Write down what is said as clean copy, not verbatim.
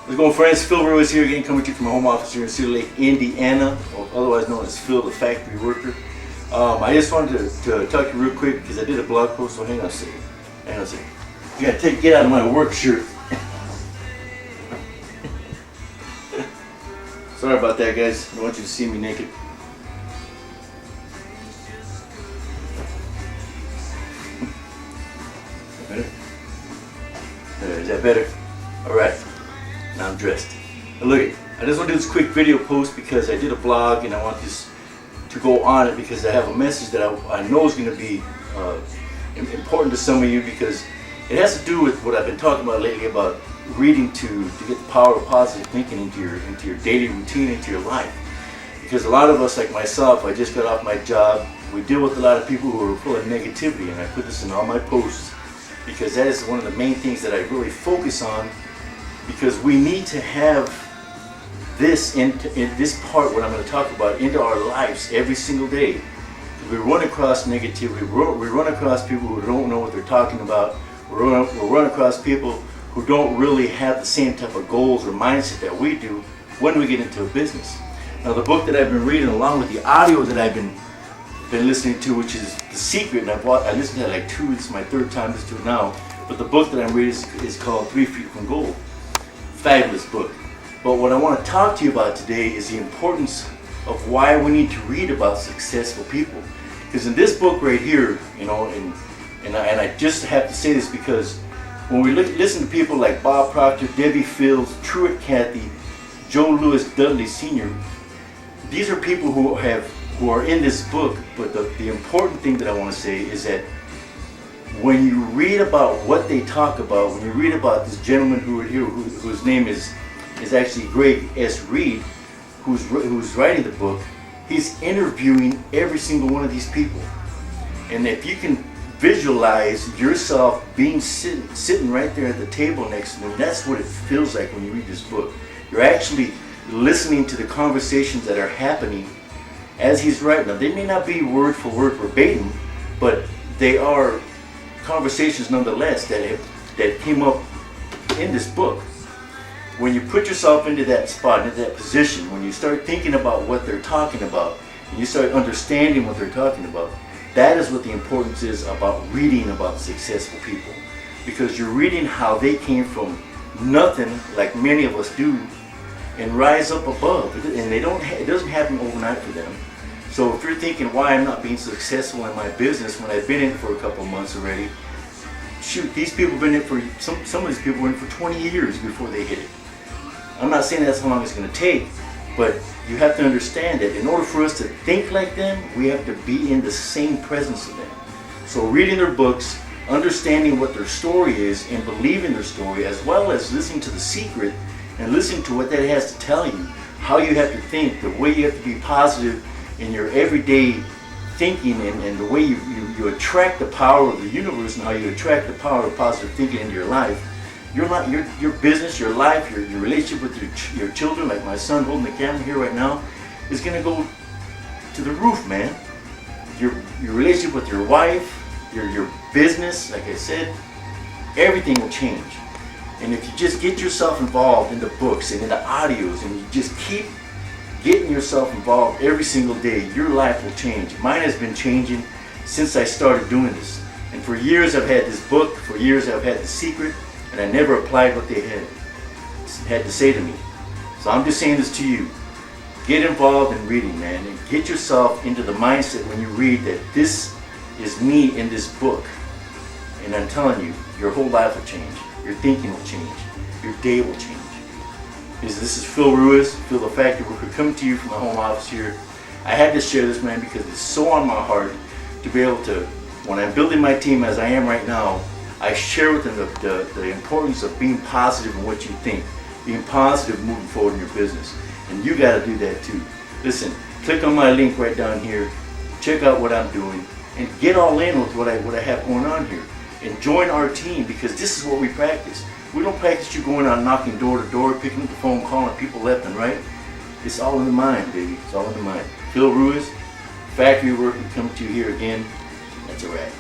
What's going on, friends? Phil Ruiz here again, coming to you from my home office here in Cedar Lake, Indiana, or otherwise known as Phil the Factory Worker. I just wanted to talk to you real quick because I did a blog post, so hang on a second. Hang on a second. You gotta get out of my work shirt. Sorry about that, guys. I don't want you to see me naked. Better? Is that better? Alright. Now I'm dressed. Now look, I just want to do this quick video post because I did a blog and I want this to go on it because I have a message that I know is going to be important to some of you, because it has to do with what I've been talking about lately about reading to get the power of positive thinking into your daily routine, into your life. Because a lot of us, like myself, I just got off my job. We deal with a lot of people who are full of negativity, and I put this in all my posts because that is one of the main things that I really focus on. Because we need to have this in this part, what I'm going to talk about, into our lives every single day. We run across negativity. We run across people who don't know what they're talking about. We run across people who don't really have the same type of goals or mindset that we do when we get into a business. Now, the book that I've been reading, along with the audio that I've been listening to, which is The Secret, and I listened to it like two. This is my third time listening to it now. But the book that I'm reading is called 3 Feet from Gold. Fabulous book. But what I want to talk to you about today is the importance of why we need to read about successful people. Because in this book right here, you know, and I just have to say this because when we listen to people like Bob Proctor, Debbie Fields, Truett Cathy, Joe Louis Dudley Sr., these are people who are in this book. But the important thing that I want to say is that when you read about what they talk about, when you read about this gentleman whose name is actually Greg S. Reed, who's writing the book, he's interviewing every single one of these people. And if you can visualize yourself being sitting right there at the table next to them, that's what it feels like when you read this book. You're actually listening to the conversations that are happening as he's writing them. They may not be word for word verbatim, but they are conversations nonetheless that came up in this book. When you put yourself into that spot, into that position, when you start thinking about what they're talking about, and you start understanding what they're talking about, that is what the importance is about reading about successful people. Because you're reading how they came from nothing, like many of us do, and rise up above. And it doesn't happen overnight for them. So if you're thinking why I'm not being successful in my business when I've been in it for a couple of months already, shoot, these people have been in it for, some of these people were in it for 20 years before they hit it. I'm not saying that's how long it's going to take, but you have to understand that in order for us to think like them, we have to be in the same presence of them. So reading their books, understanding what their story is, and believing their story, as well as listening to The Secret and listening to what that has to tell you, how you have to think, the way you have to be positive in your everyday thinking, and the way you attract the power of the universe, and how you attract the power of positive thinking into your life. Your business, your life, your relationship with your children, like my son holding the camera here right now, is going to go to the roof, man. Your relationship with your wife, your business, like I said, everything will change. And if you just get yourself involved in the books and in the audios, and you just keep getting yourself involved every single day, your life will change. Mine has been changing since I started doing this. And for years I've had this book, for years I've had The Secret, and I never applied what they had to say to me. So I'm just saying this to you. Get involved in reading, man, and get yourself into the mindset when you read that this is me in this book. And I'm telling you, your whole life will change. Your thinking will change. Your day will change. This is Phil Ruiz, Phil the Factory Worker, coming to you from my home office here. I had to share this, man, because it's so on my heart to be able to, when I'm building my team as I am right now, I share with them the importance of being positive in what you think, being positive moving forward in your business. And you got to do that too. Listen, click on my link right down here, check out what I'm doing, and get all in with what I have going on here. And join our team, because this is what we practice. We don't practice you going out knocking door to door, picking up the phone, calling people left and right. It's all in the mind, baby. It's all in the mind. Phil Ruiz, Factory Worker, coming to you here again. That's a wrap.